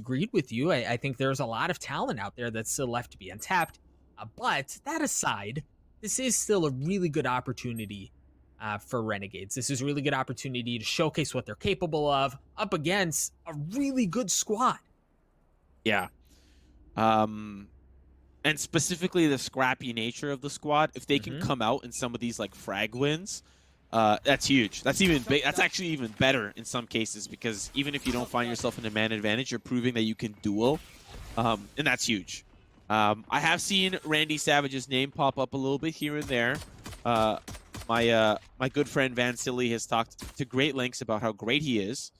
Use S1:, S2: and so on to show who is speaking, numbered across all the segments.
S1: agreed with you. I think there's a lot of talent out there that's still left to be untapped. But that aside, this is still a really good opportunity for Renegades. This is a really good opportunity to showcase what they're capable of up against a really good squad.
S2: Yeah. And specifically the scrappy nature of the squad, if they can come out in some of these like frag wins, that's huge. That's even big. That's actually even better in some cases, because even if you don't find yourself in a man advantage, you're proving that you can duel, and that's huge. I have seen Randysavage's name pop up a little bit here and there. My good friend Van Silly has talked to great lengths about how great he is.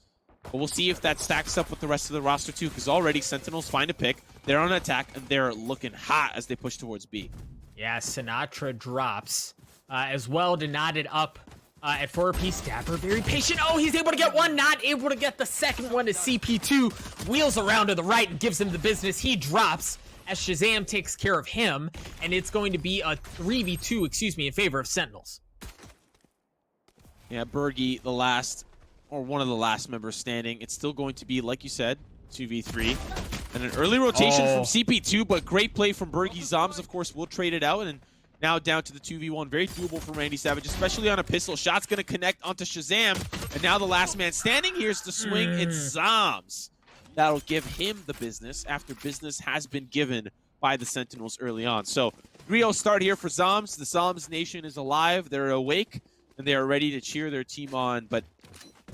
S2: But we'll see if that stacks up with the rest of the roster too, because already Sentinels find a pick. They're on attack, and they're looking hot as they push towards B.
S1: Yeah, Sinatraa drops as well to knot it up at 4-piece. Dapr very patient. Oh, he's able to get one, not able to get the second one as CP2 wheels around to the right and gives him the business. He drops as ShahZaM takes care of him, and it's going to be a 3v2, in favor of Sentinels.
S2: Yeah, Berghy, the last, or one of the last members standing. It's still going to be, like you said, 2v3. And an early rotation from CP2, but great play from Berghy. Zombs, of course, will trade it out, and now down to the 2v1. Very doable for Randyysavage, especially on a pistol. Shot's going to connect onto ShahZaM, and now the last man standing here is the swing. It's Zombs. That'll give him the business after business has been given by the Sentinels early on. So 3-0 start here for Zombs. The Zombs Nation is alive. They're awake, and they are ready to cheer their team on. But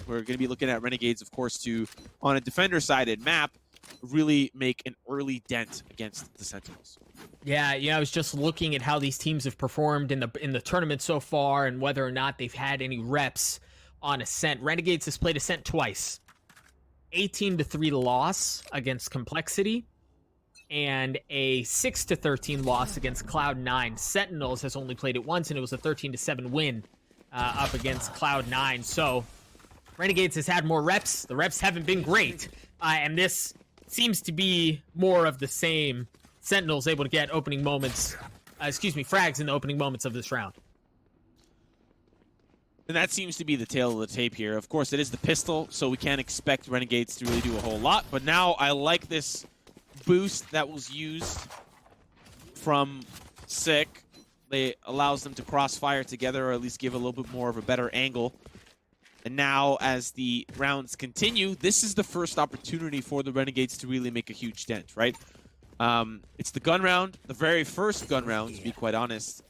S2: we're going to be looking at Renegades, of course, to, on a defender-sided map, really make an early dent against the Sentinels.
S1: Yeah, I was just looking at how these teams have performed in the tournament so far and whether or not they've had any reps on Ascent. Renegades has played Ascent twice. 18-3 loss against Complexity and a 6-13 loss against Cloud9. Sentinels has only played it once, and it was a 13-7 win up against Cloud9. So Renegades has had more reps. The reps haven't been great, and this seems to be more of the same. Sentinels able to get opening moments, frags in the opening moments of this round.
S2: And that seems to be the tail of the tape here. Of course, it is the pistol, so we can't expect Renegades to really do a whole lot. But now I like this boost that was used from Sick. It allows them to crossfire together, or at least give a little bit more of a better angle. And now, as the rounds continue, this is the first opportunity for the Renegades to really make a huge dent, right? It's the gun round, the very first gun round, to be quite honest,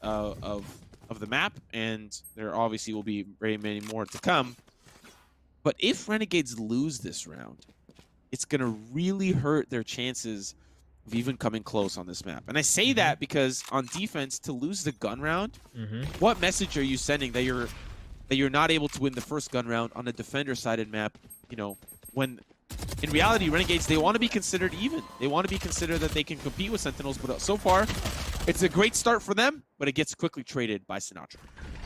S2: of the map, and there obviously will be very many more to come. But if Renegades lose this round, it's going to really hurt their chances of even coming close on this map. And I say that because on defense, to lose the gun round, what message are you sending that you're not able to win the first gun round on a defender-sided map, when in reality, Renegades, they want to be considered even. They want to be considered that they can compete with Sentinels, but so far, it's a great start for them, but it gets quickly traded by Sinatraa.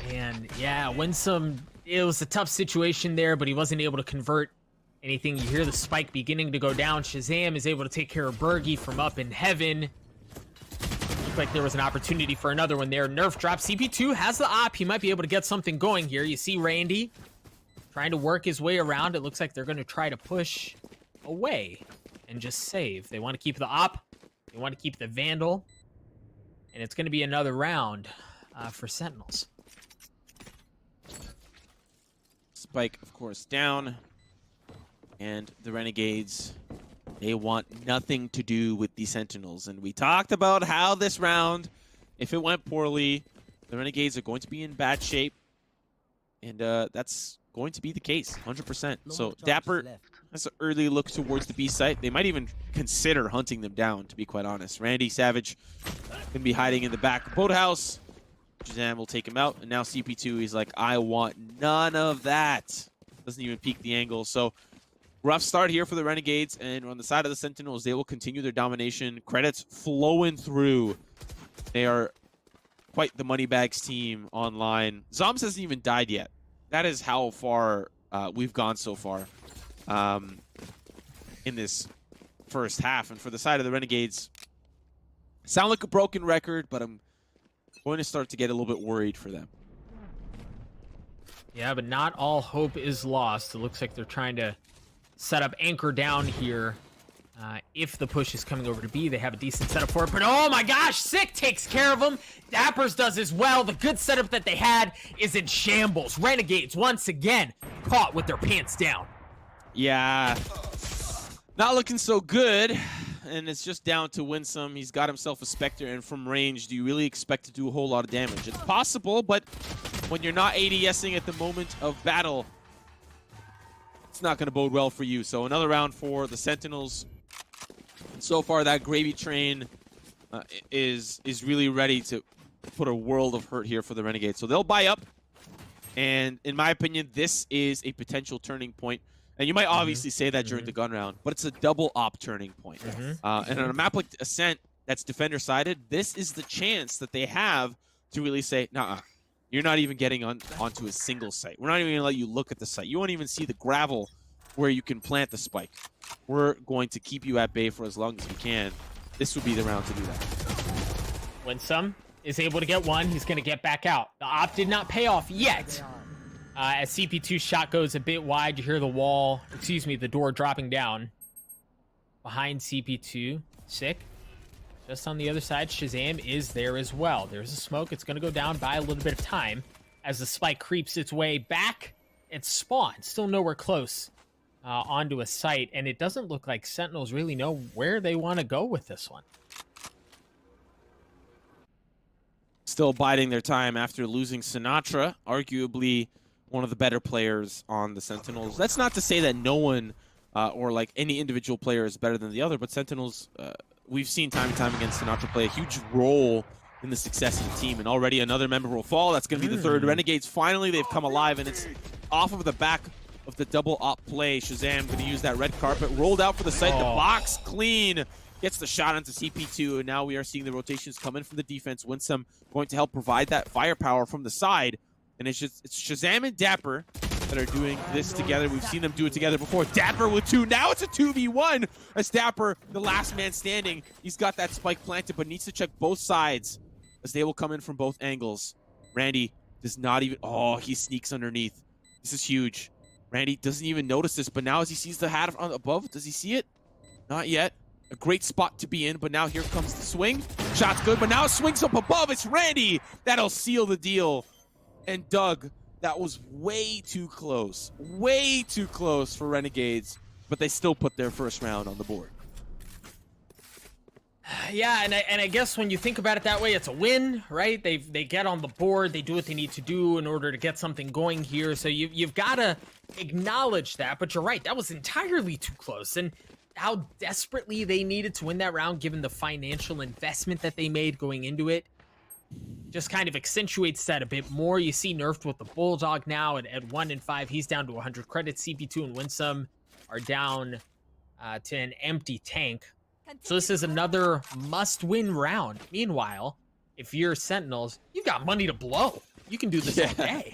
S1: And yeah, Winsum, it was a tough situation there, but he wasn't able to convert anything. You hear the spike beginning to go down. ShahZaM is able to take care of Berghy from up in heaven. Looked like there was an opportunity for another one there. Nerf drop. CP2 has the op. He might be able to get something going here. You see Randy trying to work his way around. It looks like they're going to try to push away and just save. They want to keep the op. They want to keep the Vandal. And it's going to be another round for Sentinels.
S2: Spike, of course, down. And the Renegades, they want nothing to do with the Sentinels. And we talked about how this round, if it went poorly, the Renegades are going to be in bad shape. And that's going to be the case, 100%. So Dapr has an early look towards the B site. They might even consider hunting them down, to be quite honest. Randyysavage going to be hiding in the back of Boathouse. ShahZaM will take him out. And now CP2, he's like, I want none of that. Doesn't even peek the angle. So rough start here for the Renegades. And on the side of the Sentinels, they will continue their domination. Credits flowing through. They are quite the Moneybags team online. Zombs hasn't even died yet. That is how far we've gone so far in this first half. And for the side of the Renegades, sound like a broken record, but I'm going to start to get a little bit worried for them.
S1: Yeah, but not all hope is lost. It looks like they're trying to set up anchor down here If the push is coming over to B, they have a decent setup for it. But oh my gosh, Sick takes care of him. Dapr's does as well. The good setup that they had is in shambles. Renegades, once again, caught with their pants down.
S2: Yeah, not looking so good. And it's just down to Winsum. He's got himself a Spectre, and from range, do you really expect to do a whole lot of damage? It's possible, but when you're not ADSing at the moment of battle, it's not going to bode well for you. So another round for the Sentinels. So far, that gravy train is really ready to put a world of hurt here for the Renegades. So they'll buy up, and in my opinion, this is a potential turning point. And you might obviously say that during the gun round, but it's a double op turning point. And on a map like Ascent that's defender-sided, this is the chance that they have to really say, nah, you're not even getting onto a single site. We're not even going to let you look at the site. You won't even see the gravel where you can plant the spike. We're going to keep you at bay for as long as we can. This would be the round to do that.
S1: Winsum is able to get one. He's going to get back out. The op did not pay off yet. As CP2's shot goes a bit wide, you hear the door dropping down behind CP2. Sick. Just on the other side, ShahZaM is there as well. There's a smoke. It's going to go down by a little bit of time as the spike creeps its way back. It's spawned. Still nowhere close onto a site, and it doesn't look like Sentinels really know where they want to go with this one.
S2: Still biding their time after losing Sinatraa, arguably one of the better players on the Sentinels. That's not to say that no one or like any individual player is better than the other, but Sentinels, we've seen time and time again Sinatraa play a huge role in the success of the team, and already another member will fall. That's going to be the third. Renegades, finally they've come alive, and it's off of the back of the double op play. ShahZaM going to use that red carpet, rolled out for the site, the box clean, gets the shot onto CP2, and now we are seeing the rotations come in from the defense. Winsum going to help provide that firepower from the side. And it's ShahZaM and Dapr that are doing this together. We've seen them do it together before. Dapr with two. Now it's a 2v1 as Dapr, the last man standing. He's got that spike planted, but needs to check both sides as they will come in from both angles. Randy does not even... Oh, he sneaks underneath. This is huge. Randy doesn't even notice this, but now as he sees the hat above, does he see it? Not yet. A great spot to be in, but now here comes the swing. Shot's good, but now it swings up above. It's Randy. That'll seal the deal. And Doug, that was way too close. Way too close for Renegades, but they still put their first round on the board.
S1: Yeah, and I guess when you think about it that way, it's a win, right? They get on the board, they do what they need to do in order to get something going here. So you've got to acknowledge that, but you're right, that was entirely too close. And how desperately they needed to win that round, given the financial investment that they made going into it, just kind of accentuates that a bit more. You see Nurfed with the Bulldog now at 1 and 5. He's down to 100 credits. CP2 and Winsum are down to an empty tank. So this is another must-win round. Meanwhile, if you're Sentinels, you've got money to blow. You can do this all day.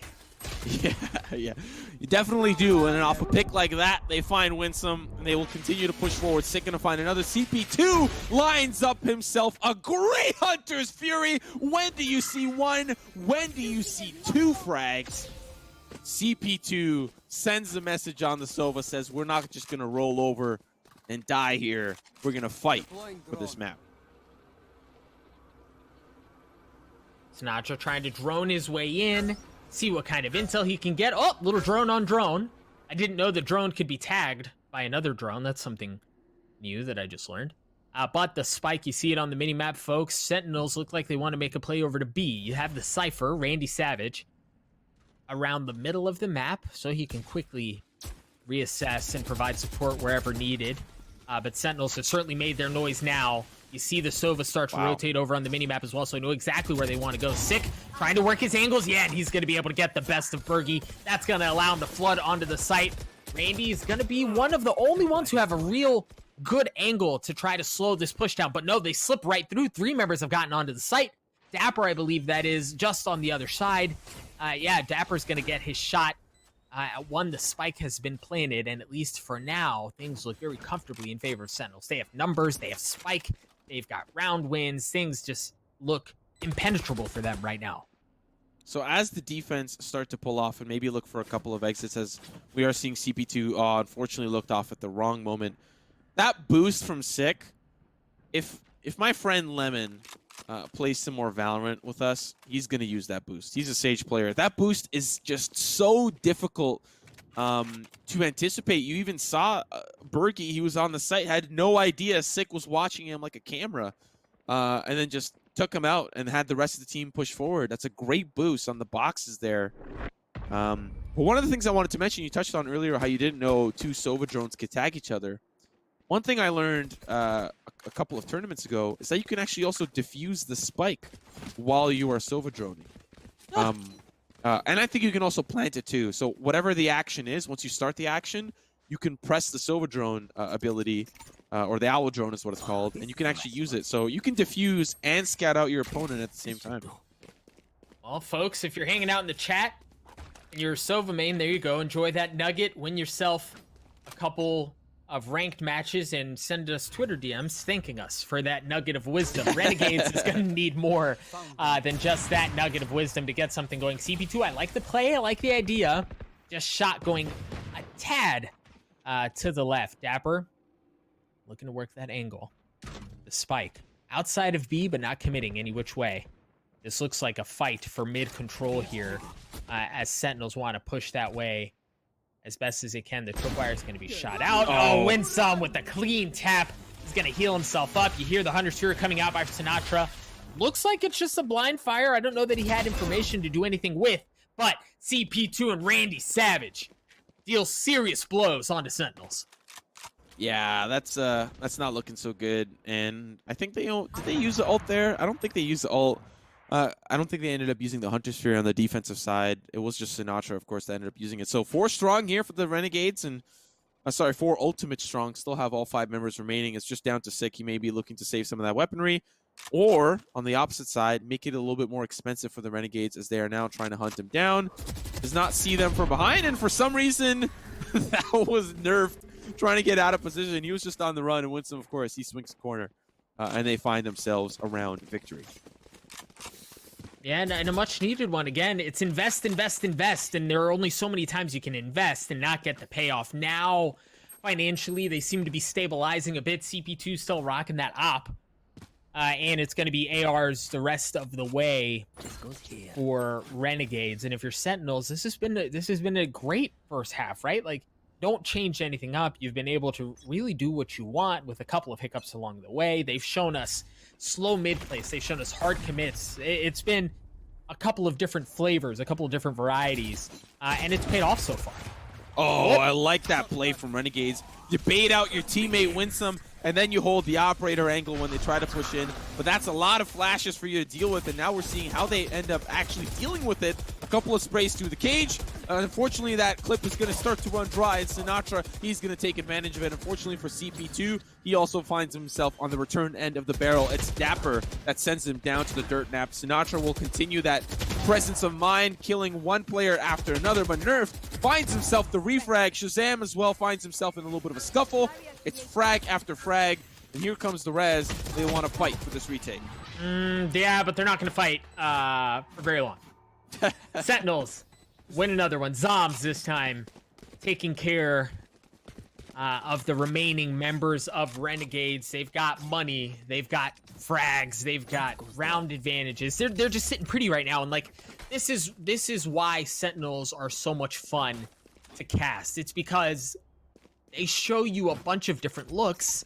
S2: Yeah, you definitely do. And off a pick like that, they find Winsum, and they will continue to push forward. Sick gonna find another. CP2 lines up himself a great Hunter's Fury. When do you see one? When do you see two frags? CP2 sends a message on the Sova, says we're not just gonna roll over and die here. We're gonna fight for this map.
S1: Sinatraa trying to drone his way in, see what kind of intel he can get. Oh, little drone on drone. I didn't know the drone could be tagged by another drone. That's something new that I just learned. But the spike, you see it on the minimap, folks. Sentinels look like they want to make a play over to B. You have the Cypher, Randyysavage, around the middle of the map, so he can quickly reassess and provide support wherever needed. But Sentinels have certainly made their noise now. You see the Sova start to rotate over on the minimap as well, so I know exactly where they want to go. Sick, trying to work his angles. Yeah, and he's going to be able to get the best of Berghy. That's going to allow him to flood onto the site. Randy is going to be one of the only ones who have a real good angle to try to slow this push down. But no, they slip right through. 3 members have gotten onto the site. Dapr, I believe that is, just on the other side. Yeah, Dapr's going to get his shot. One, the spike has been planted, and at least for now, things look very comfortably in favor of Sentinels. They have numbers, they have spike, they've got round wins. Things just look impenetrable for them right now.
S2: So as the defense start to pull off and maybe look for a couple of exits, as we are seeing CP2 unfortunately looked off at the wrong moment, that boost from Sick, if my friend Lemon plays some more Valorant with us, he's going to use that boost. He's a Sage player. That boost is just so difficult to anticipate. You even saw Berghy, he was on the site, had no idea Sick was watching him like a camera, and then just took him out and had the rest of the team push forward. That's a great boost on the boxes there. But one of the things I wanted to mention, you touched on earlier how you didn't know two Sova drones could tag each other. One thing I learned a couple of tournaments ago is that you can actually also defuse the spike while you are Sova droning. And I think you can also plant it too. So whatever the action is, once you start the action, you can press the Sova drone ability, or the Owl drone is what it's called, and you can actually use it. So you can defuse and scout out your opponent at the same time.
S1: Well, folks, if you're hanging out in the chat and you're a Sova main, there you go. Enjoy that nugget. Win yourself a couple of ranked matches and send us Twitter DMs thanking us for that nugget of wisdom. Renegades is going to need more than just that nugget of wisdom to get something going. CP2, I like the play. I like the idea. Just shot going a tad to the left. Dapr looking to work that angle. The spike. Outside of B, but not committing any which way. This looks like a fight for mid control here as Sentinels want to push that way as best as they can. The tripwire is going to be shot out. Oh, Winsum with the clean tap. He's going to heal himself up. You hear the Hunter Sphere coming out by Sinatraa. Looks like it's just a blind fire. I don't know that he had information to do anything with, but CP2 and Randyysavage deal serious blows onto Sentinels.
S2: Yeah, that's not looking so good. And I think did they use the ult there? I don't think they used the ult. I don't think they ended up using the Hunter Sphere on the defensive side. It was just Sinatraa, of course, that ended up using it. So 4 strong here for the Renegades, and 4 ultimate strong. Still have all 5 members remaining. It's just down to Sick. He may be looking to save some of that weaponry, or on the opposite side, make it a little bit more expensive for the Renegades as they are now trying to hunt him down. Does not see them from behind, and for some reason, that was Nurfed trying to get out of position. He was just on the run, and Winsum, of course, he swings the corner, and they find themselves around victory.
S1: Yeah, and a much-needed one. Again, it's invest, invest, invest, and there are only so many times you can invest and not get the payoff. Now, financially, they seem to be stabilizing a bit. CP2 still rocking that op, and it's going to be ARs the rest of the way for Renegades. And if you're Sentinels, this has been a great first half, right? Like, don't change anything up. You've been able to really do what you want with a couple of hiccups along the way. They've shown us slow mid plays. They've shown us hard commits. It's been a couple of different flavors, a couple of different varieties, and it's paid off so far.
S2: Oh, I like that play from Renegades. You bait out your teammate Winsum, and then you hold the operator angle when they try to push in. But that's a lot of flashes for you to deal with, and now we're seeing how they end up actually dealing with it. A couple of sprays through the cage. Unfortunately, that clip is going to start to run dry, and Sinatraa, he's going to take advantage of it. Unfortunately for CP2, he also finds himself on the return end of the barrel. It's Dapr that sends him down to the dirt nap. Sinatraa will continue that presence of mind, killing one player after another, but Nurfed finds himself the refrag. ShahZaM as well finds himself in a little bit of a scuffle. It's frag after frag, and here comes the res. They want to fight for this retake.
S1: Yeah, but they're not going to fight for very long. Sentinels win another one. Zombs this time taking care of the remaining members of Renegades. They've got money, they've got frags, they've got round advantages. They're just sitting pretty right now, and like this is why Sentinels are so much fun to cast. It's because they show you a bunch of different looks,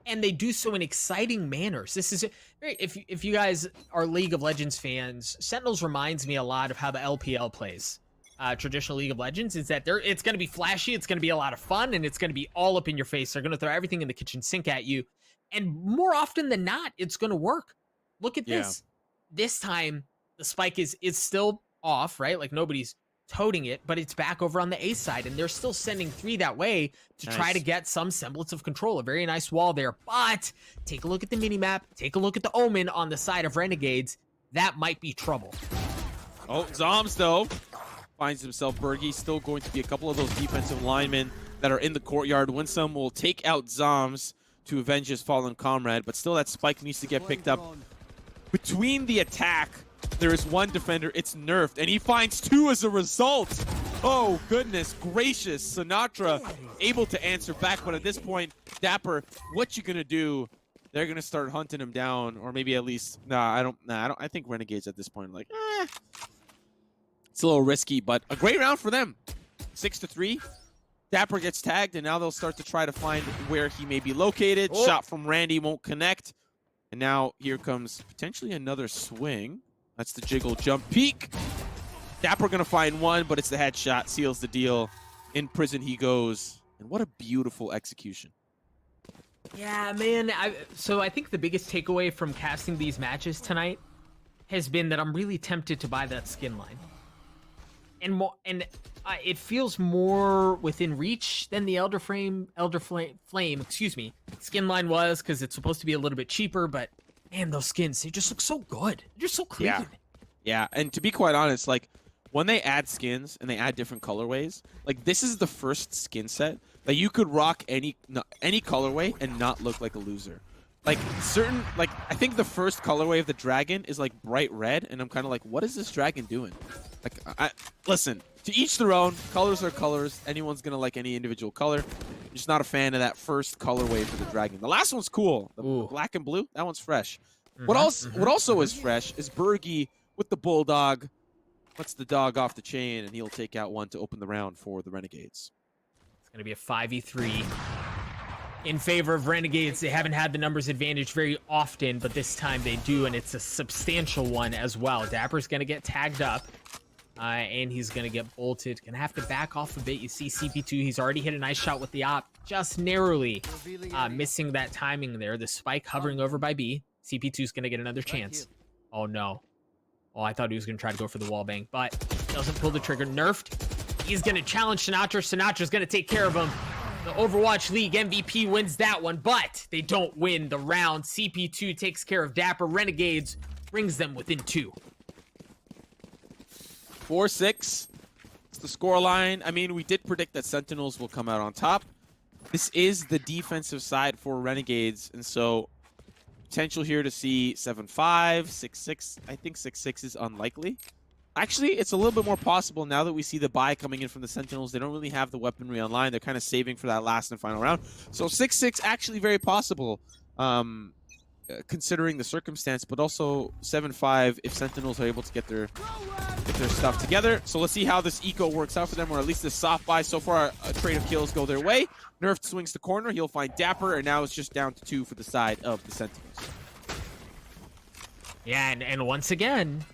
S1: and they do so in exciting manners. This is if you guys are League of Legends fans, Sentinels reminds me a lot of how the LPL plays. Traditional League of Legends is that it's going to be flashy, it's going to be a lot of fun, and it's going to be all up in your face. They're going to throw everything in the kitchen sink at you, and more often than not, it's going to work. Look at this. This time, the spike is still off, right? Like nobody's toting it, but it's back over on the A side, and they're still sending 3 that way to try to get some semblance of control. A very nice wall there, but take a look at the minimap, take a look at the Omen on the side of Renegades. That might be trouble.
S2: Oh, Zombs though finds himself Berghy. Still going to be a couple of those defensive linemen that are in the courtyard. Winsum will take out Zombs to avenge his fallen comrade, but still that spike needs to get picked up. Between the attack, there is one defender, it's Nurfed, and he finds 2 as a result. Oh, goodness gracious. Sinatraa able to answer back. But at this point, Dapr, what you gonna do? They're gonna start hunting him down, or maybe at least I don't. I think Renegades at this point are like, it's a little risky, but a great round for them. 6-3. Dapr gets tagged, and now they'll start to try to find where he may be located.
S1: Oh.
S2: Shot from Randy won't connect. And now here comes potentially another swing. That's the jiggle jump peek. Dapr gonna find one, but it's the headshot. Seals the deal. In prison he goes. And what a beautiful execution.
S1: Yeah, man. So I think the biggest takeaway from casting these matches tonight has been that I'm really tempted to buy that skin line. And it feels more within reach than the Elder Flame, excuse me, skin line was, because it's supposed to be a little bit cheaper, but man, those skins, they just look so good. They're just so clean.
S2: Yeah, and to be quite honest, like, when they add skins and they add different colorways, like, this is the first skin set that you could rock any colorway and not look like a loser. Like, I think the first colorway of the dragon is, like, bright red, and I'm kind of like, what is this dragon doing? Like, listen, to each their own. Colors are colors. Anyone's going to like any individual color. I'm just not a fan of that first colorway for the dragon. The last one's cool. The black and blue, that one's fresh. What also is fresh is Berghy with the bulldog. Lets the dog off the chain, and he'll take out one to open the round for the Renegades.
S1: It's going to be a 5v3 in favor of Renegades. They haven't had the numbers advantage very often, but this time they do, and it's a substantial one as well. Dapr's going to get tagged up, and he's going to get bolted. Going to have to back off a bit. You see CP2, he's already hit a nice shot with the op, just narrowly missing that timing there. The spike hovering over by B. CP2's going to get another chance. Oh, no. Oh, I thought he was going to try to go for the wallbang, but doesn't pull the trigger. Nurfed. He's going to challenge Sinatraa. Sinatra's going to take care of him. The Overwatch League MVP wins that one, but they don't win the round. CP2 takes care of Dapr. Renegades brings them within 2.
S2: 4-6. It's the scoreline. I mean, we did predict that Sentinels will come out on top. This is the defensive side for Renegades, and so potential here to see 7-5, 6-6. I think 6-6 is unlikely. Actually, it's a little bit more possible now that we see the buy coming in from the Sentinels. They don't really have the weaponry online. They're kind of saving for that last and final round. So 6-6 actually very possible, considering the circumstance, but also 7-5 if Sentinels are able to get their stuff together. So let's see how this eco works out for them, or at least this soft buy. So far, a trade of kills go their way. Nurfed swings the corner. He'll find Dapr, and now it's just down to 2 for the side of the Sentinels.
S1: Yeah, and once again,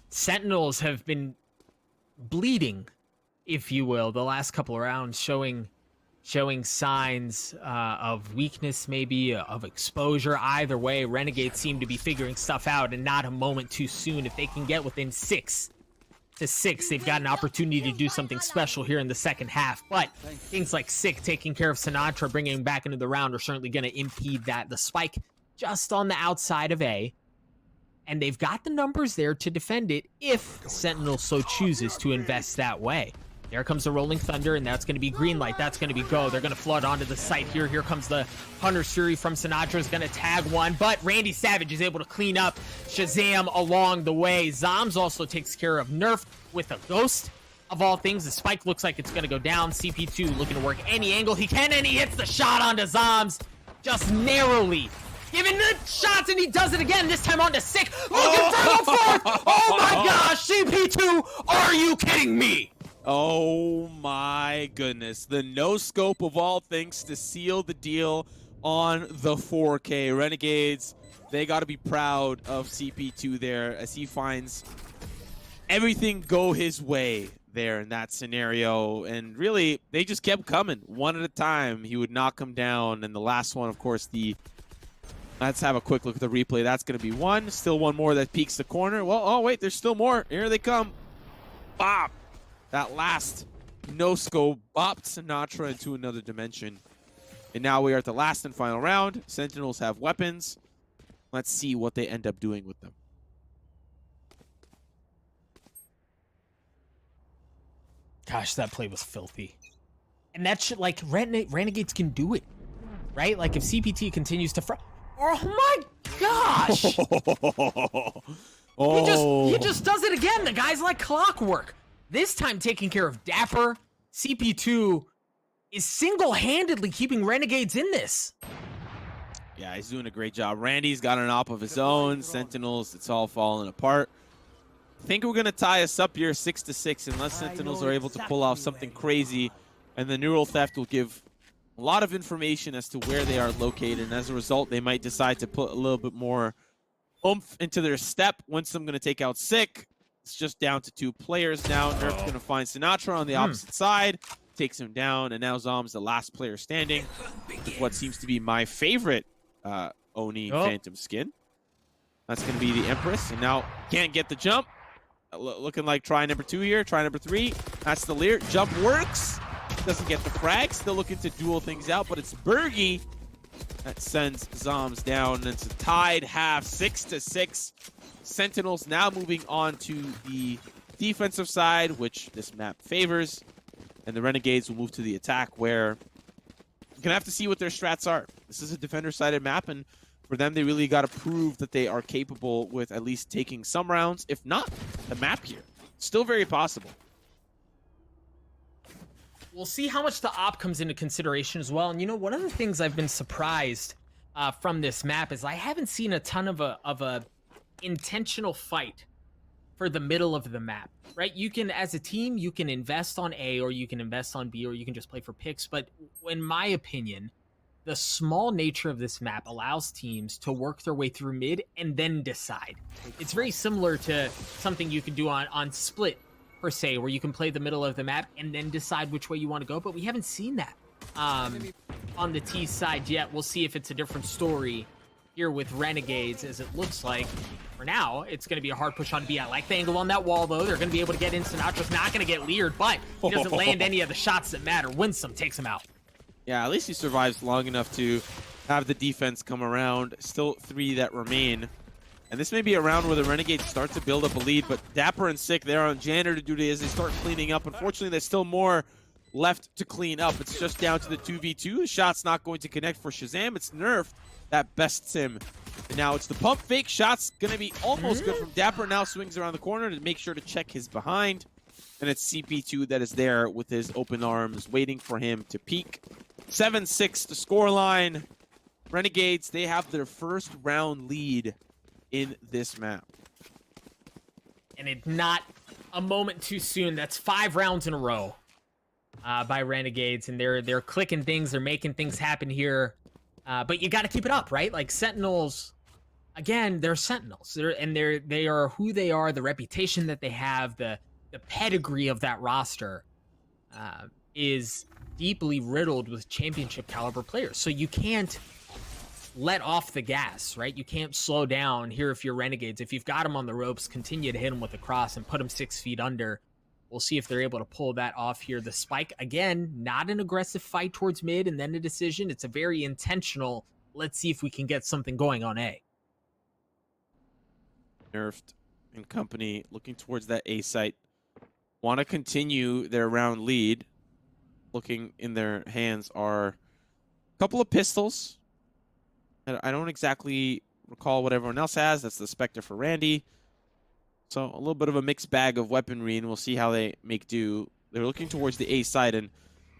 S1: Sentinels have been bleeding, if you will, the last couple of rounds, showing signs of weakness, maybe of exposure. Either way, Renegades seem to be figuring stuff out, and not a moment too soon. If they can get within 6-6, they've got an opportunity to do something special here in the second half. But things like Sick taking care of Sinatraa, bringing him back into the round, are certainly going to impede that. The spike just on the outside of A, and they've got the numbers there to defend it if Sentinel so chooses to invest that way. There comes the Rolling Thunder, and that's going to be green light. That's going to be go. They're going to flood onto the site here. Here comes the Hunter's Fury from Sinatraa. Is going to tag one, but Randyysavage is able to clean up ShahZaM along the way. Zombs also takes care of Nerf with a ghost. Of all things, the spike looks like it's going to go down. CP2 looking to work any angle he can, and he hits the shot onto Zombs just narrowly. Giving the shots, and he does it again, this time onto Sick. Looking for the fourth! Oh my gosh, CP2, are you kidding me?
S2: Oh my goodness. The no-scope of all things to seal the deal on the 4K. Renegades, they got to be proud of CP2 there as he finds everything go his way there in that scenario. And really, they just kept coming one at a time. He would knock him down. And the last one, of course, let's have a quick look at the replay. That's going to be one. Still one more that peeks the corner. Well, oh, wait, there's still more. Here they come. Bop. That last no-scope bopped Sinatraa into another dimension. And now we are at the last and final round. Sentinels have weapons. Let's see what they end up doing with them.
S1: Gosh, that play was filthy. And that shit, like, Renegades can do it, right? Like, if CPT continues to oh my gosh! He just does it again. The guy's like clockwork. This time taking care of Dapr. CP2 is single-handedly keeping Renegades in this.
S2: Yeah, he's doing a great job. Randy's got an op of his own. Sentinels, it's all falling apart. I think we're going to tie us up here 6-6 unless Sentinels are able to pull off something crazy. And the neural theft will give a lot of information as to where they are located. And as a result, they might decide to put a little bit more oomph into their step. Winsum going to take out Sick. It's just down to 2 players now. Nurfed going to find Sinatraa on the opposite side. Takes him down. And now zombs, the last player standing. With what seems to be my favorite Oni Phantom skin. That's going to be the Empress. And now can't get the jump. Looking like try number 2 here. Try number 3. That's the Lear. Jump works. Doesn't get the frag. Still looking to duel things out. But it's Berghy that sends zombs down. And it's a tied half. 6-6. Sentinels now moving on to the defensive side, which this map favors. And the Renegades will move to the attack, where you're going to have to see what their strats are. This is a defender-sided map, and for them, they really got to prove that they are capable with at least taking some rounds, if not the map here. Still very possible.
S1: We'll see how much the op comes into consideration as well. And you know, one of the things I've been surprised from this map is I haven't seen a ton of a intentional fight for the middle of the map, right? You can, as a team, you can invest on A, or you can invest on B, or you can just play for picks. But in my opinion, the small nature of this map allows teams to work their way through mid and then decide. It's very similar to something you can do on Split, per se, where you can play the middle of the map and then decide which way you want to go. But we haven't seen that on the T side yet. We'll see if it's a different story here with Renegades, as it looks like. For now, it's going to be a hard push on B. I like the angle on that wall, though. They're going to be able to get in. Sinatra's not going to get leered, but he doesn't land any of the shots that matter. Winsum takes him out.
S2: Yeah, at least he survives long enough to have the defense come around. Still 3 that remain. And this may be a round where the Renegades start to build up a lead, but Dapr and Sick, they're on janitor duty as they start cleaning up. Unfortunately, there's still more left to clean up. It's just down to the 2v2. The shot's not going to connect for ShahZaM. It's Nurfed that bests him. And now it's the pump fake. Shot's going to be almost good from Dapr. Now swings around the corner to make sure to check his behind. And it's CP2 that is there with his open arms, waiting for him to peek. 7-6 the scoreline. Renegades, they have their first round lead in this map.
S1: And it's not a moment too soon. That's 5 rounds in a row by Renegades. And they're clicking things. They're making things happen here. But you got to keep it up, right? Like Sentinels, again, they're Sentinels. They are who they are, the reputation that they have, the pedigree of that roster is deeply riddled with championship caliber players. So you can't let off the gas, right? You can't slow down here if you're Renegades. If you've got them on the ropes, continue to hit them with a cross and put them 6 feet under. We'll see if they're able to pull that off here. The spike, again, not an aggressive fight towards mid and then a decision. It's a very intentional, let's see if we can get something going on A.
S2: Nurfed and company looking towards that A site. Want to continue their round lead. Looking in their hands are a couple of pistols. I don't exactly recall what everyone else has. That's the Spectre for Randy. So a little bit of a mixed bag of weaponry, and we'll see how they make do. They're looking towards the A side, and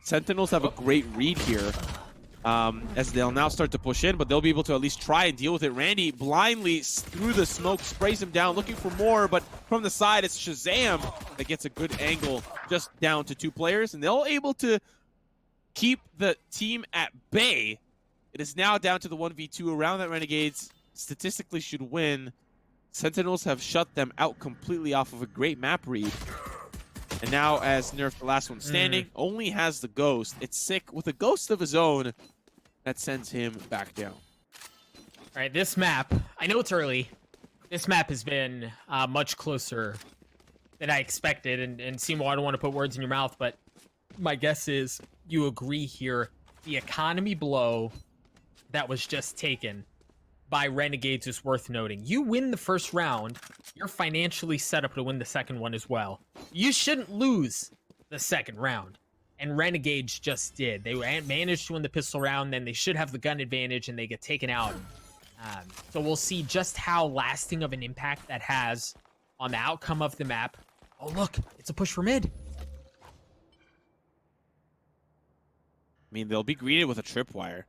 S2: Sentinels have a great read here as they'll now start to push in, but they'll be able to at least try and deal with it. Randy blindly through the smoke sprays him down, looking for more, but from the side, it's ShahZaM that gets a good angle just down to 2 players, and they're able to keep the team at bay. It is now down to the 1v2 around that Renegades statistically should win. Sentinels have shut them out completely off of a great map read. And now, as Nurfed, the last one standing, only has the Ghost. It's Sick with a Ghost of his own that sends him back down.
S1: All right, this map, I know it's early. This map has been much closer than I expected. And Simo, I don't want to put words in your mouth, but my guess is you agree here. The economy blow that was just taken by Renegades is worth noting. You win the first round, you're financially set up to win the second one as well. You shouldn't lose the second round. And Renegades just did. They managed to win the pistol round, then they should have the gun advantage, and they get taken out. So we'll see just how lasting of an impact that has on the outcome of the map. Oh, look, it's a push for mid.
S2: mean, they'll be greeted with a tripwire.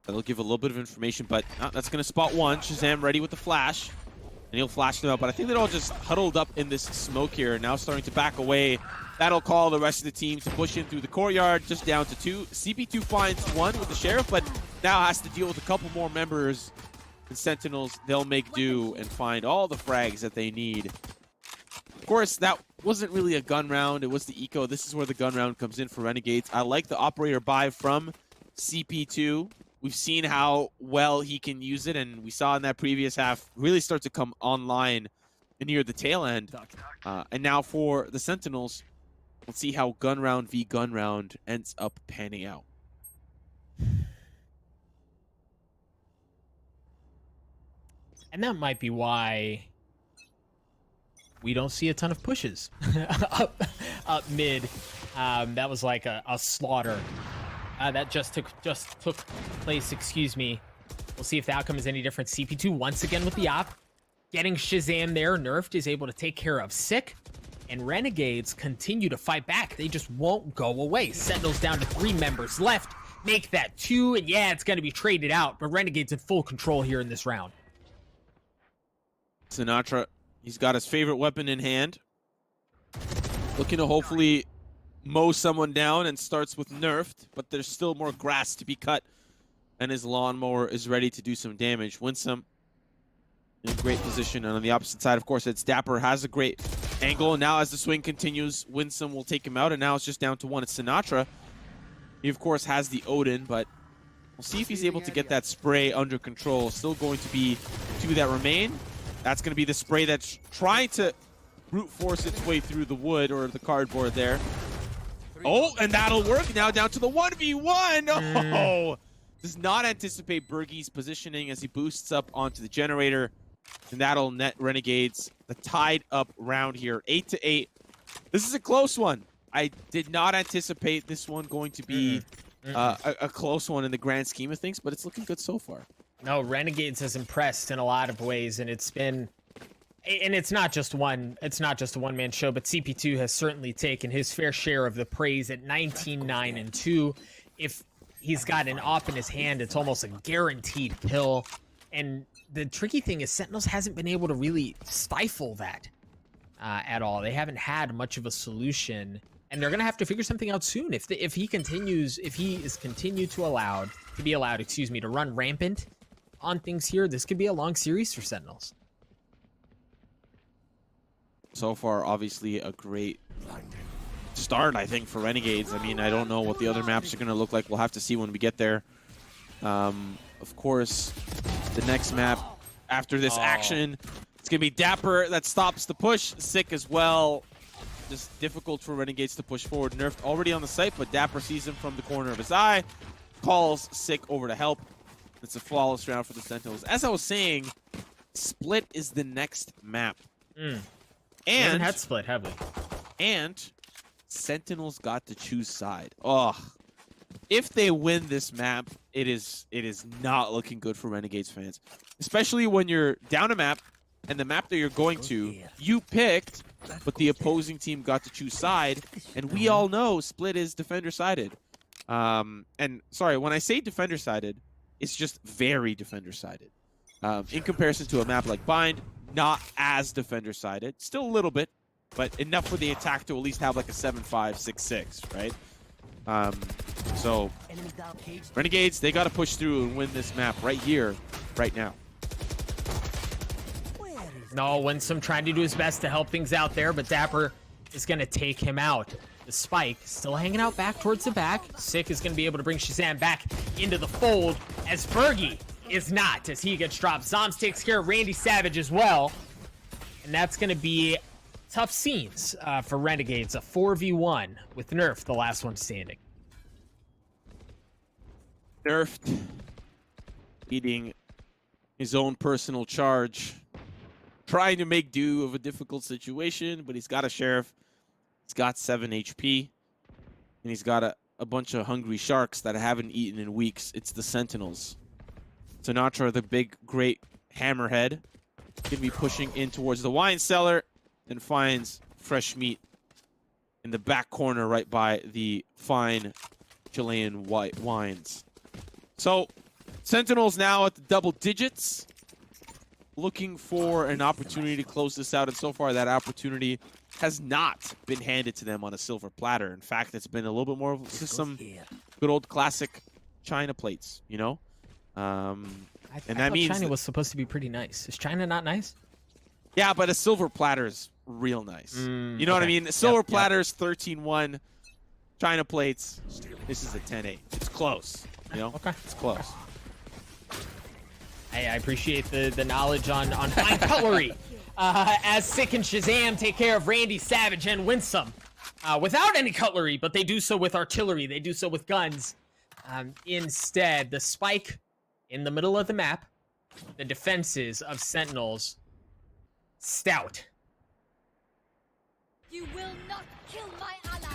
S2: That'll give a little bit of information, but that's going to spot one. ShahZaM ready with the flash, and he'll flash them out. But I think they're all just huddled up in this smoke here, and now starting to back away. That'll call the rest of the team to push in through the courtyard, just down to 2. CP2 finds 1 with the Sheriff, but now has to deal with a couple more members. And Sentinels, they'll make do and find all the frags that they need. Of course, that wasn't really a gun round. It was the eco. This is where the gun round comes in for Renegades. I like the operator buy from CP2. We've seen how well he can use it, and we saw in that previous half really start to come online near the tail end. And now for the Sentinels, let's see how gun round v gun round ends up panning out.
S1: And that might be why we don't see a ton of pushes up mid. That was like a slaughter that just took place. Excuse me. We'll see if the outcome is any different. CP2 once again with the op, getting ShahZaM there. Nurfed is able to take care of Sick, and Renegades continue to fight back. They just won't go away. Sentinels down to 3 members left. Make that 2, and yeah, it's going to be traded out. But Renegades in full control here in this round.
S2: Sinatraa, he's got his favorite weapon in hand. Looking to hopefully mow someone down, and starts with Nurfed, but there's still more grass to be cut, and his lawnmower is ready to do some damage. Winsum in great position, and on the opposite side, of course, it's Dapr, has a great angle, and now as the swing continues, Winsum will take him out, and now it's just down to 1. It's Sinatraa. He, of course, has the Odin, but we'll see if he's able to get that spray under control. Still going to be 2 that remain. That's going to be the spray that's trying to brute force its way through the wood or the cardboard there. Oh, and that'll work. Now down to the 1v1. Oh, does not anticipate Berghy's positioning as he boosts up onto the generator. And that'll net Renegades the tied up round here. 8-8. This is a close one. I did not anticipate this one going to be a close one in the grand scheme of things, but it's looking good so far.
S1: No, Renegades has impressed in a lot of ways, and it's been, and it's not just a one-man show, but CP2 has certainly taken his fair share of the praise at 19-9-2. If he's got an op in his hand, it's almost a guaranteed kill. And the tricky thing is Sentinels hasn't been able to really stifle that at all. They haven't had much of a solution, and they're gonna have to figure something out soon. If he is continued to be allowed to run rampant on things here, this could be a long series for Sentinels.
S2: So far, obviously, a great start, I think, for Renegades. I mean, I don't know what the other maps are going to look like. We'll have to see when we get there. Of course, the next map after this action, it's going to be Dapr that stops the push. Sick as well. Just difficult for Renegades to push forward. Nurfed already on the site, but Dapr sees him from the corner of his eye. Calls Sick over to help. It's a flawless round for the Sentinels. As I was saying, Split is the next map.
S1: And
S2: we
S1: haven't had Split, have we?
S2: And Sentinels got to choose side. Oh, if they win this map, it is not looking good for Renegades fans. Especially when you're down a map, and the map that you're going to, you picked, but the opposing team got to choose side, and we all know Split is defender-sided. And sorry, when I say defender-sided, it's just very defender-sided. In comparison to a map like Bind, not as defender-sided. Still a little bit, but enough for the attack to at least have like a 7-5, 6-6, right? So, Renegades, they got to push through and win this map right here, right now.
S1: No, Winsum trying to do his best to help things out there, but Dapr is going to take him out. The Spike still hanging out back towards the back. Sick is going to be able to bring ShahZaM back into the fold, as Berghy is not, as he gets dropped. Zombs takes care of Randyysavage as well. And that's going to be tough scenes for Renegades. A 4v1 with Nurfed, the last one standing.
S2: Nurfed leading his own personal charge. Trying to make do of a difficult situation, but he's got a Sheriff. He's got 7 HP. And he's got a bunch of hungry sharks that haven't eaten in weeks. It's the Sentinels. Sinatraa, the big, great hammerhead, gonna be pushing in towards the wine cellar and finds fresh meat in the back corner right by the fine Chilean white wines. So, Sentinels now at the double digits, looking for an opportunity to close this out, and so far that opportunity has not been handed to them on a silver platter. In fact, it's been a little bit more of just some good old classic China plates, you know?
S1: And that means China was supposed to be pretty nice. Is China not nice?
S2: Yeah, but a silver platter's real nice. You know what I mean? Silver platters, 13-1. China plates, this is a 10-8. It's close, you know?
S1: Okay.
S2: It's close.
S1: Hey, I appreciate the knowledge on fine cutlery. As Sick and ShahZaM take care of Randyysavage and Winsum. Without any cutlery, but they do so with artillery. They do so with guns. Instead, the spike in the middle of the map, the defenses of Sentinels, stout.
S3: You will not kill my ally.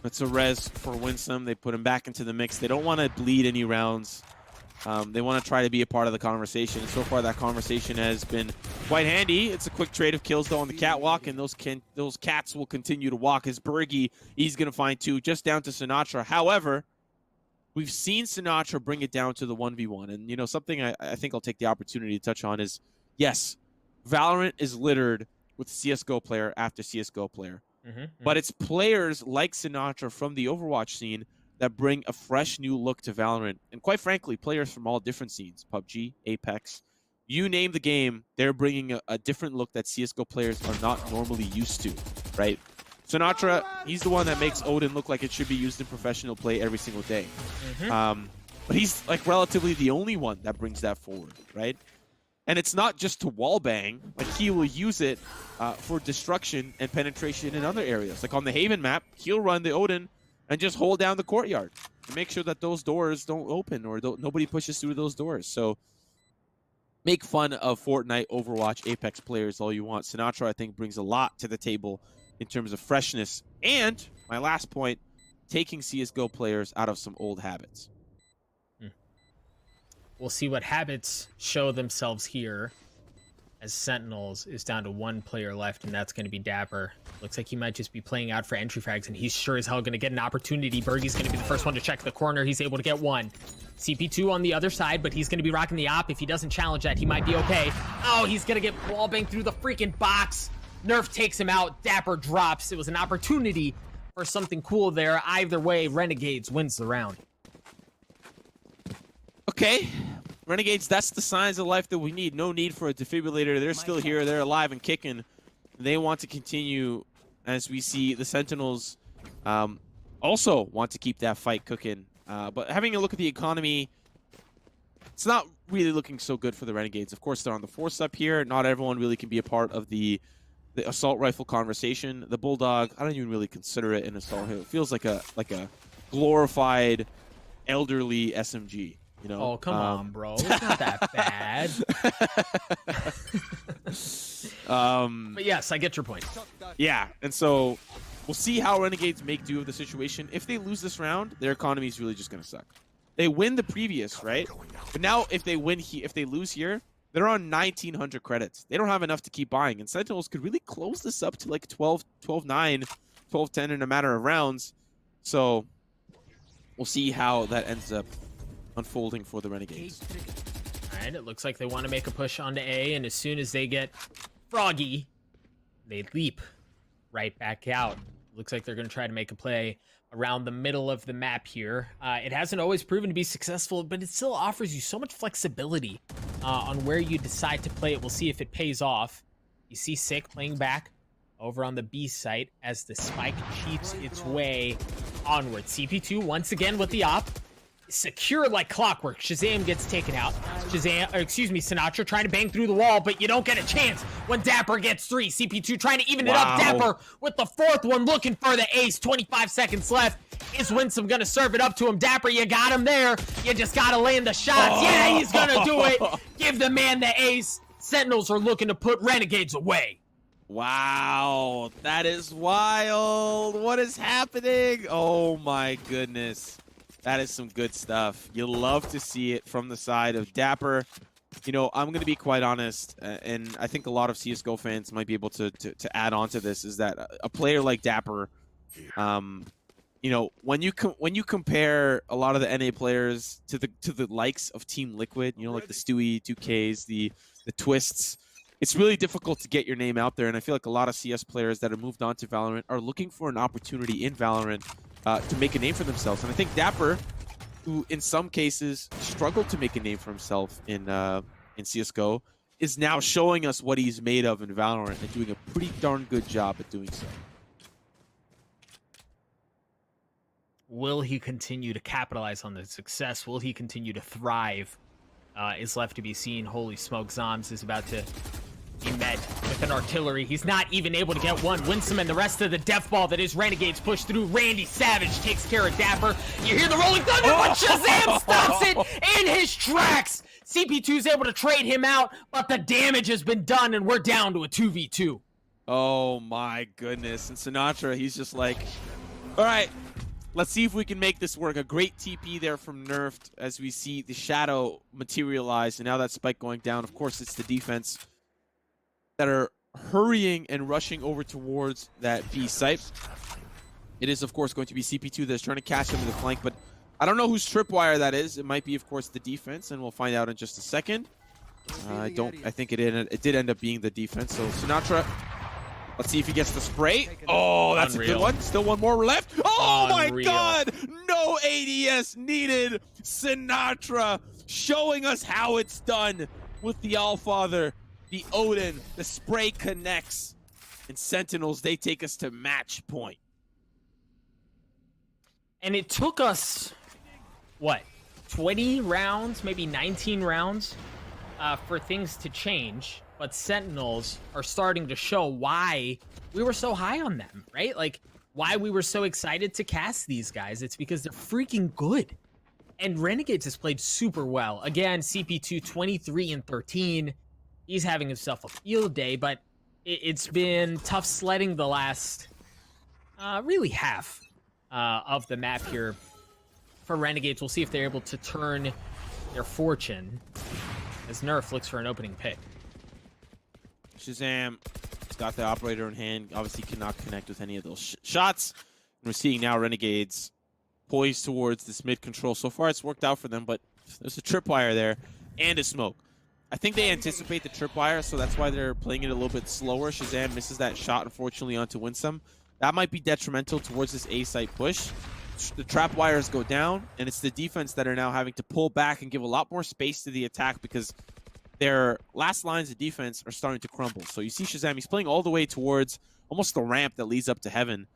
S2: It's a res for Winsum. They put him back into the mix. They don't want to bleed any rounds. They want to try to be a part of the conversation. And so far, that conversation has been quite handy. It's a quick trade of kills, though, on the catwalk, and those cats will continue to walk. As Berghy, he's going to find 2, just down to Sinatraa. However, we've seen Sinatraa bring it down to the 1v1. And, you know, something I think I'll take the opportunity to touch on is, yes, Valorant is littered with CSGO player after CSGO player. But it's players like Sinatraa from the Overwatch scene that bring a fresh new look to Valorant. And quite frankly, players from all different scenes, PUBG, Apex, you name the game, they're bringing a different look that CSGO players are not normally used to, right? Sinatraa, he's the one that makes Odin look like it should be used in professional play every single day. But he's like relatively the only one that brings that forward, right? And it's not just to wallbang, like he will use it for destruction and penetration in other areas. Like on the Haven map, he'll run the Odin and just hold down the courtyard and make sure that those doors don't open or nobody pushes through those doors. So make fun of Fortnite, Overwatch, Apex players all you want. Sinatraa, I think, brings a lot to the table in terms of freshness. And my last point, taking CSGO players out of some old habits.
S1: We'll see what habits show themselves here as Sentinels is down to 1 player left, and that's going to be Dapr. Looks like he might just be playing out for entry frags, and he's sure as hell going to get an opportunity. Berghy's going to be the first one to check the corner. He's able to get 1. CP2 on the other side, but he's going to be rocking the op. If he doesn't challenge that, he might be okay. Oh, he's going to get wallbanged through the freaking box. Nerf takes him out. Dapr drops. It was an opportunity for something cool there. Either way, Renegades wins the round.
S2: Okay, Renegades, that's the signs of life that we need. No need for a defibrillator. They're still here. They're alive and kicking. They want to continue, as we see the Sentinels also want to keep that fight cooking. But having a look at the economy, it's not really looking so good for the Renegades. Of course, they're on the force up here. Not everyone really can be a part of the assault rifle conversation. The Bulldog, I don't even really consider it an assault rifle. It feels like a glorified elderly SMG. You know?
S1: Oh, come on, bro. It's not that bad. But yes, I get your point.
S2: Yeah, and so we'll see how Renegades make do of the situation. If they lose this round, their economy is really just going to suck. They win the previous, right? But now if they lose here, they're on 1,900 credits. They don't have enough to keep buying, and Sentinels could really close this up to like 12-9, 12-10 in a matter of rounds. So we'll see how that ends up unfolding for the Renegades.
S1: All right, it looks like they want to make a push onto A, and as soon as they get froggy, they leap right back out. Looks like they're going to try to make a play around the middle of the map here. It hasn't always proven to be successful, but it still offers you so much flexibility on where you decide to play it. We'll see if it pays off. You see Sick playing back over on the B site as the spike cheats its way onward. CP2 once again with the op. Secure like clockwork. ShahZaM gets taken out. Sinatraa trying to bang through the wall, but you don't get a chance when Dapr gets 3. CP2 trying to even it up. Dapr with the 4th one looking for the ace. 25 seconds left. Is Winsum gonna serve it up to him? Dapr, you got him there. You just gotta land the shots. Yeah, he's gonna do it. Give the man the ace. Sentinels are looking to put Renegades away.
S2: Wow, that is wild. What is happening? Oh my goodness. That is some good stuff. You love to see it from the side of Dapr. You know, I'm going to be quite honest, and I think a lot of CSGO fans might be able to add on to this, is that a player like Dapr, you you know, when you compare a lot of the NA players to the likes of Team Liquid, you know, like the Stewie, 2Ks, the Twists, it's really difficult to get your name out there. And I feel like a lot of CS players that have moved on to Valorant are looking for an opportunity in Valorant to make a name for themselves. And I think Dapr, who in some cases struggled to make a name for himself in CSGO, is now showing us what he's made of in Valorant and doing a pretty darn good job at doing so.
S1: Will he continue to capitalize on the success? Will he continue to thrive? Is left to be seen. Holy smoke, zombs is about to be met with an artillery. He's not even able to get one. Winsum and the rest of the death ball that is Renegades push through. Randyysavage takes care of Dapr. You hear the rolling thunder, but ShahZaM stops it in his tracks. CP2 is able to trade him out, but the damage has been done, and we're down to a 2v2.
S2: Oh my goodness. And Sinatraa, he's just like, all right, let's see if we can make this work. A great TP there from Nurfed as we see the shadow materialize, and now that spike going down. Of course, it's the defense that are hurrying and rushing over towards that B site. It is, of course, going to be CP2 that's trying to catch him in the flank, but I don't know whose tripwire that is. It might be, of course, the defense, and we'll find out in just a second. I think it did end up being the defense. So Sinatraa, let's see if he gets the spray. Oh, that's a good one. Still one more left. Oh my God! No ADS needed. Sinatraa showing us how it's done with the Allfather, the Odin. The spray connects. And Sentinels, they take us to match point.
S1: And it took us, what, 20 rounds, maybe 19 rounds for things to change. But Sentinels are starting to show why we were so high on them, right? Like, why we were so excited to cast these guys. It's because they're freaking good. And Renegades has played super well. Again, CP2, 23 and 13. He's having himself a field day, but it's been tough sledding the last, really half of the map here for Renegades. We'll see if they're able to turn their fortune as Nerf looks for an opening pick.
S2: ShahZaM has got the operator in hand. Obviously cannot connect with any of those shots. And we're seeing now Renegades poised towards this mid control. So far it's worked out for them, but there's a tripwire there and a smoke. I think they anticipate the tripwire, so that's why they're playing it a little bit slower. ShahZaM misses that shot, unfortunately, onto Winsum. That might be detrimental towards this A site push. The trap wires go down, and it's the defense that are now having to pull back and give a lot more space to the attack because their last lines of defense are starting to crumble. So you see ShahZaM, he's playing all the way towards almost the ramp that leads up to heaven,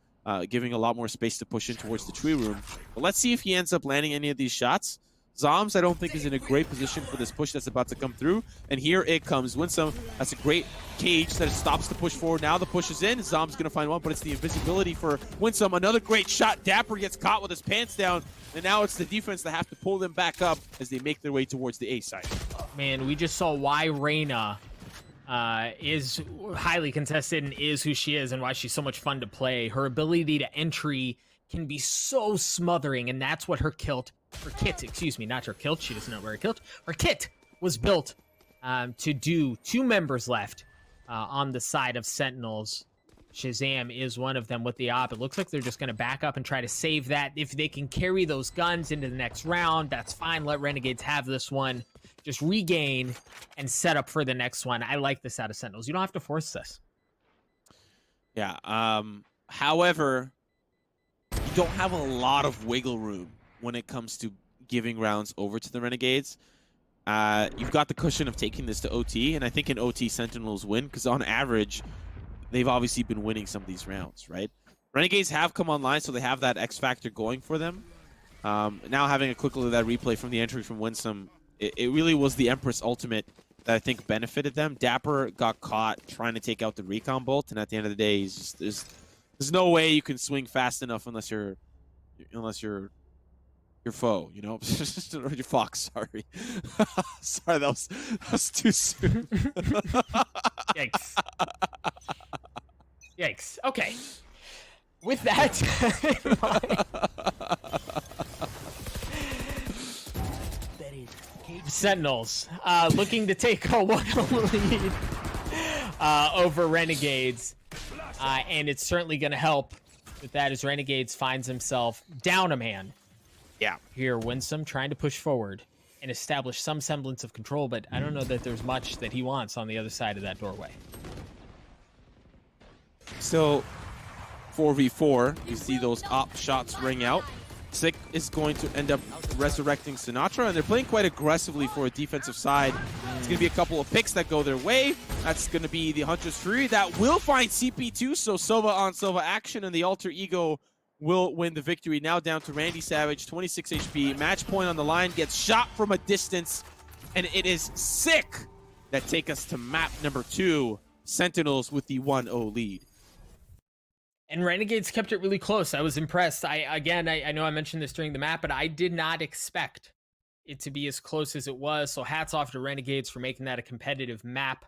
S2: giving a lot more space to push in towards the tree room. But let's see if he ends up landing any of these shots. zombs, I don't think, is in a great position for this push that's about to come through. And here it comes. Winsum, that's a great cage that stops the push forward. Now the push is in. Zomb's going to find one, but it's the invisibility for Winsum. Another great shot. Dapr gets caught with his pants down. And now it's the defense that have to pull them back up as they make their way towards the A side.
S1: Man, we just saw why Reyna is highly contested and is who she is and why she's so much fun to play. Her ability to entry can be so smothering, and that's what her kit, excuse me, not her kilt, she doesn't know where her kilt, her kit was built to do. Two members left on the side of Sentinels. ShahZaM is one of them with the op. It looks like they're just going to back up and try to save that. If they can carry those guns into the next round, that's fine. Let Renegades have this one. Just regain and set up for the next one. I like this out of Sentinels. You don't have to force this.
S2: Yeah. However, you don't have a lot of wiggle room when it comes to giving rounds over to the Renegades. You've got the cushion of taking this to OT, and I think in OT, Sentinels win, because on average, they've obviously been winning some of these rounds, right? Renegades have come online, so they have that X factor going for them. Now having a quick look at that replay from the entry from Winsum, it really was the Empress ultimate that I think benefited them. Dapr got caught trying to take out the recon bolt, and at the end of the day, he's just, there's no way you can swing fast enough unless you're your foe, you know, or your fox. Sorry, sorry, that was too soon.
S1: Yikes! Yikes! Okay, with that in mind, Sentinels looking to take a 1-0 lead over Renegades, and it's certainly going to help with that as Renegades finds himself down a man.
S2: Yeah.
S1: Here, Winsum trying to push forward and establish some semblance of control, but I don't know that there's much that he wants on the other side of that doorway.
S2: Still 4v4. You see those op shots ring out. Sick is going to end up resurrecting Sinatraa, and they're playing quite aggressively for a defensive side. It's going to be a couple of picks that go their way. That's going to be the Hunter's Fury that will find CP2, so Sova on Sova action, and the Alter Ego will win the victory. Now down to Randyysavage, 26 HP, match point on the line, gets shot from a distance, and it is Sick that take us to map number 2, Sentinels with the 1-0 lead.
S1: And Renegades kept it really close. I was impressed. I know I mentioned this during the map, but I did not expect it to be as close as it was. So hats off to Renegades for making that a competitive map.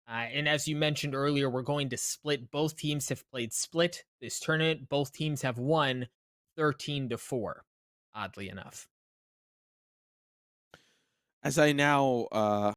S1: And as you mentioned earlier, we're going to split. Both teams have played split this tournament. Both teams have won 13-4, oddly enough.
S2: As I now